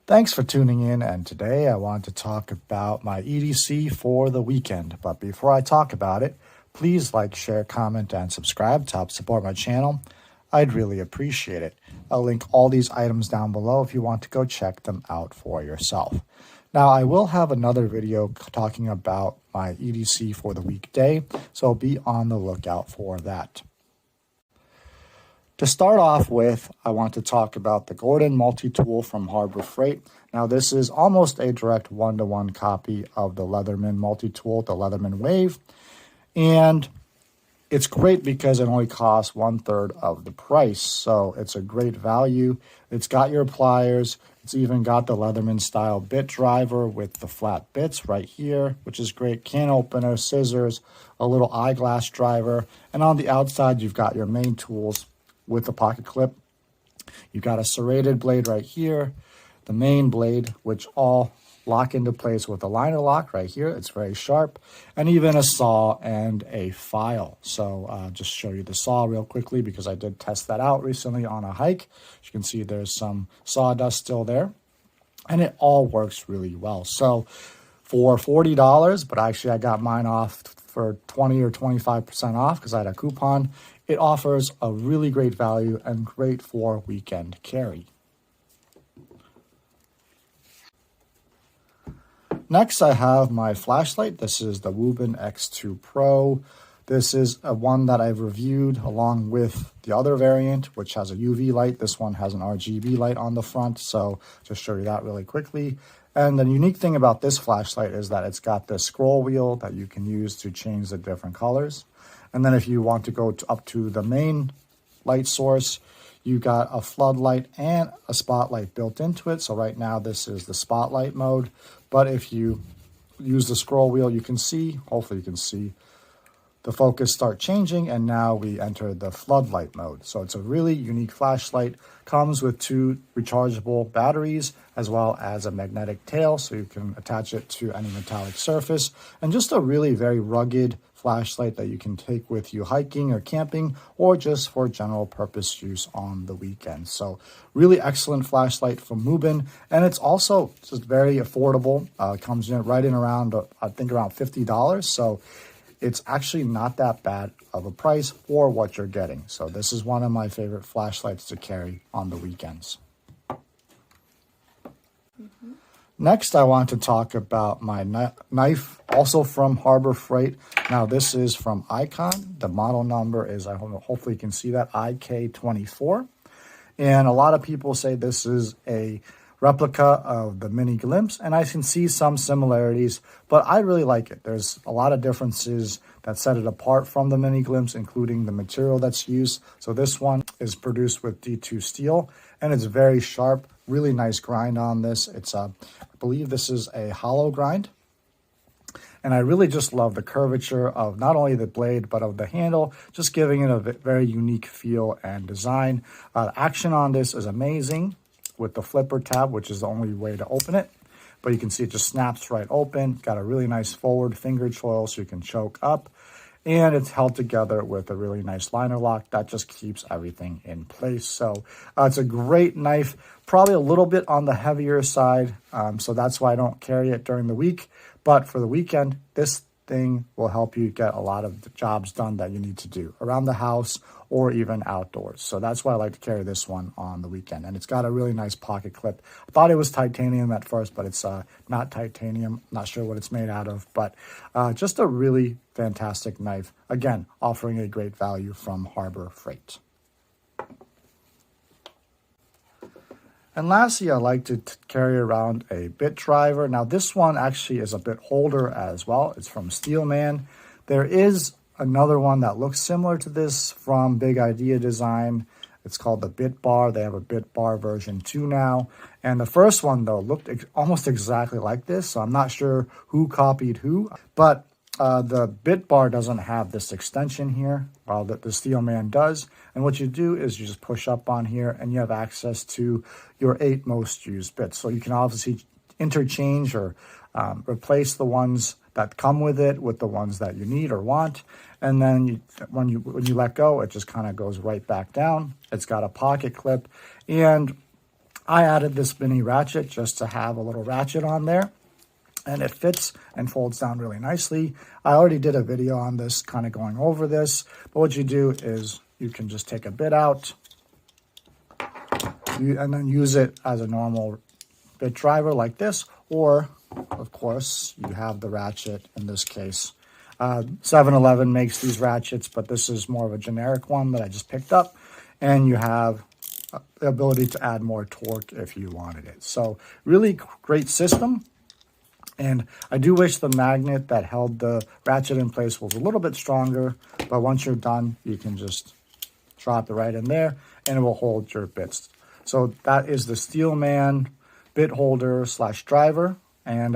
Thanks for tuning in, and today I want to talk about my EDC for the weekend. But before I talk about it, please like, share, comment, and subscribe to help support my channel. I'd really appreciate it. I'll link all these items down below if you want to go check them out for yourself. Now, I will have another video talking about my EDC for the weekday, so be on the lookout for that. To start off with, I want to talk about the Gordon multi-tool from Harbor Freight. Now, this is almost a direct one-to-one copy of the Leatherman multi-tool, the Leatherman Wave. And it's great because it only costs 1/3 of the price. So it's a great value. It's got your pliers. It's even got the Leatherman style bit driver with the flat bits right here, which is great. Can opener, scissors, a little eyeglass driver. And on the outside, you've got your main tools with the pocket clip. You've got a serrated blade right here, the main blade, which all lock into place with a liner lock right here. It's very sharp, and even a saw and a file. So just show you the saw real quickly because I did test that out recently on a hike. As you can see, there's some sawdust still there, and it all works really well. So for $40, but actually I got mine off for 20 or 25% off because I had a coupon. It offers a really great value and great for weekend carry. Next, I have my flashlight. This is the Wuben X2 Pro. This is one that I've reviewed along with the other variant, which has a UV light. This one has an RGB light on the front, so just show you that really quickly. And the unique thing about this flashlight is that it's got this scroll wheel that you can use to change the different colors. And then if you want to go up to the main light source, you got a floodlight and a spotlight built into it. So right now this is the spotlight mode. But if you use the scroll wheel, you can see, hopefully you can see, the focus start changing, and now we enter the floodlight mode. So it's a really unique flashlight. Comes with 2 rechargeable batteries as well as a magnetic tail, so you can attach it to any metallic surface. And just a really very rugged flashlight that you can take with you hiking or camping or just for general purpose use on the weekend. So really excellent flashlight from Wuben, and it's also just very affordable. Comes in right in around, I think around $50. So it's actually not that bad of a price for what you're getting. So this is one of my favorite flashlights to carry on the weekends. Next, I want to talk about my knife, also from Harbor Freight. Now, this is from Icon. The model number is, hopefully you can see that, IK24. And a lot of people say this is a replica of the Mini Glimpse, and I can see some similarities, but I really like it. There's a lot of differences that set it apart from the Mini Glimpse, including the material that's used. So this one is produced with D2 steel, and it's very sharp. Really nice grind on this. It's I believe this is a hollow grind. And I really just love the curvature of not only the blade, but of the handle, just giving it a very unique feel and design. Action on this is amazing with the flipper tab, which is the only way to open it. But you can see it just snaps right open. Got a really nice forward finger choil so you can choke up. And it's held together with a really nice liner lock that just keeps everything in place. So it's a great knife, probably a little bit on the heavier side. So that's why I don't carry it during the week. But for the weekend, this thing will help you get a lot of the jobs done that you need to do around the house or even outdoors. So that's why I like to carry this one on the weekend. And it's got a really nice pocket clip. I thought it was titanium at first, but it's not titanium. Not sure what it's made out of, but just a really fantastic knife. Again, offering a great value from Harbor Freight. And lastly, I like to carry around a bit driver. Now, this one actually is a bit older as well. It's from Steelman. There is another one that looks similar to this from Big Idea Design. It's called the Bit Bar. They have a Bit Bar version 2 now. And the first one, though, looked almost exactly like this. So I'm not sure who copied who. But the Bit Bar doesn't have this extension here, while the Steelman does. And what you do is you just push up on here, and you have access to your 8 most used bits. So you can obviously interchange or replace the ones that come with it with the ones that you need or want. And then when you let go, it just kind of goes right back down. It's got a pocket clip, and I added this mini ratchet just to have a little ratchet on there, and it fits and folds down really nicely. I already did a video on this, kind of going over this, but what you do is you can just take a bit out and then use it as a normal bit driver like this, or of course you have the ratchet in this case. 7-Eleven makes these ratchets, but this is more of a generic one that I just picked up, and you have the ability to add more torque if you wanted it. So really great system. And I do wish the magnet that held the ratchet in place was a little bit stronger, but once you're done, you can just drop it right in there and it will hold your bits. So that is the Steelman bit holder / driver, and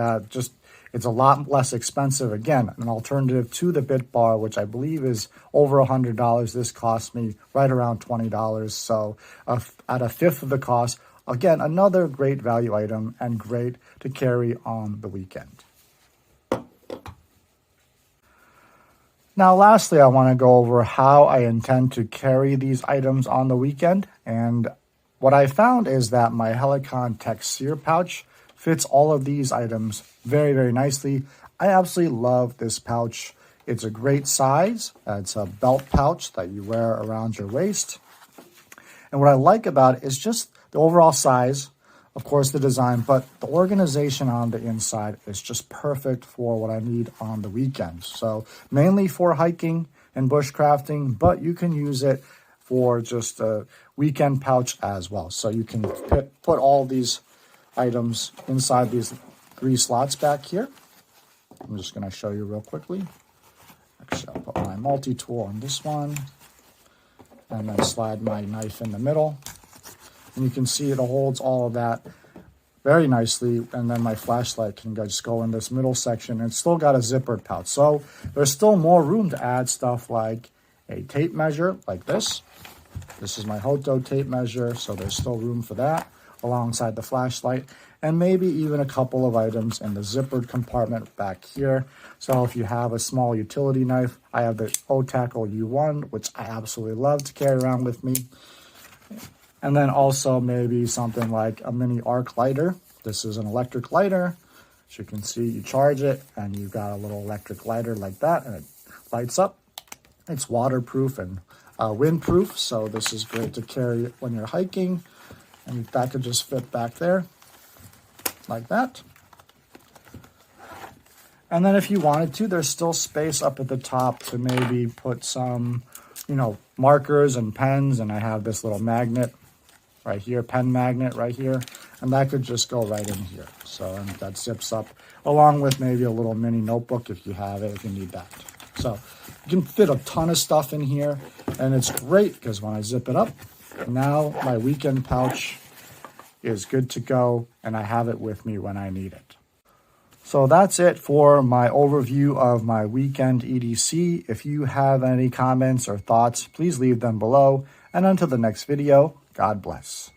it's a lot less expensive. Again, an alternative to the bit bar, which I believe is over $100. This cost me right around $20. So at a fifth of the cost, again, another great value item and great to carry on the weekend. Now, lastly, I want to go over how I intend to carry these items on the weekend. And what I found is that my Helicon Tech Sear pouch fits all of these items very, very nicely. I absolutely love this pouch. It's a great size. It's a belt pouch that you wear around your waist. And what I like about it is just the overall size, of course, the design, but the organization on the inside is just perfect for what I need on the weekends. So mainly for hiking and bushcrafting, but you can use it for just a weekend pouch as well. So you can put all these items inside these 3 slots back here. I'm just going to show you real quickly. Actually, I'll put my multi-tool on this one and then slide my knife in the middle. And you can see it holds all of that very nicely. And then my flashlight can just go in this middle section. And it's still got a zippered pouch. So there's still more room to add stuff like a tape measure like this. This is my Hoto tape measure, so there's still room for that alongside the flashlight, and maybe even a couple of items in the zippered compartment back here. So if you have a small utility knife, I have the O-Tackle U1, which I absolutely love to carry around with me. And then also maybe something like a mini arc lighter. This is an electric lighter. As you can see, you charge it and you've got a little electric lighter like that, and it lights up. It's waterproof and windproof, so this is great to carry when you're hiking. And that could just fit back there like that. And then if you wanted to, there's still space up at the top to maybe put some, markers and pens. And I have this little magnet right here, pen magnet right here. And that could just go right in here. So and that zips up along with maybe a little mini notebook if you have it, if you need that. So you can fit a ton of stuff in here. And it's great because when I zip it up, now my weekend pouch is good to go, and I have it with me when I need it. So that's it for my overview of my weekend EDC. If you have any comments or thoughts, please leave them below. And until the next video, God bless.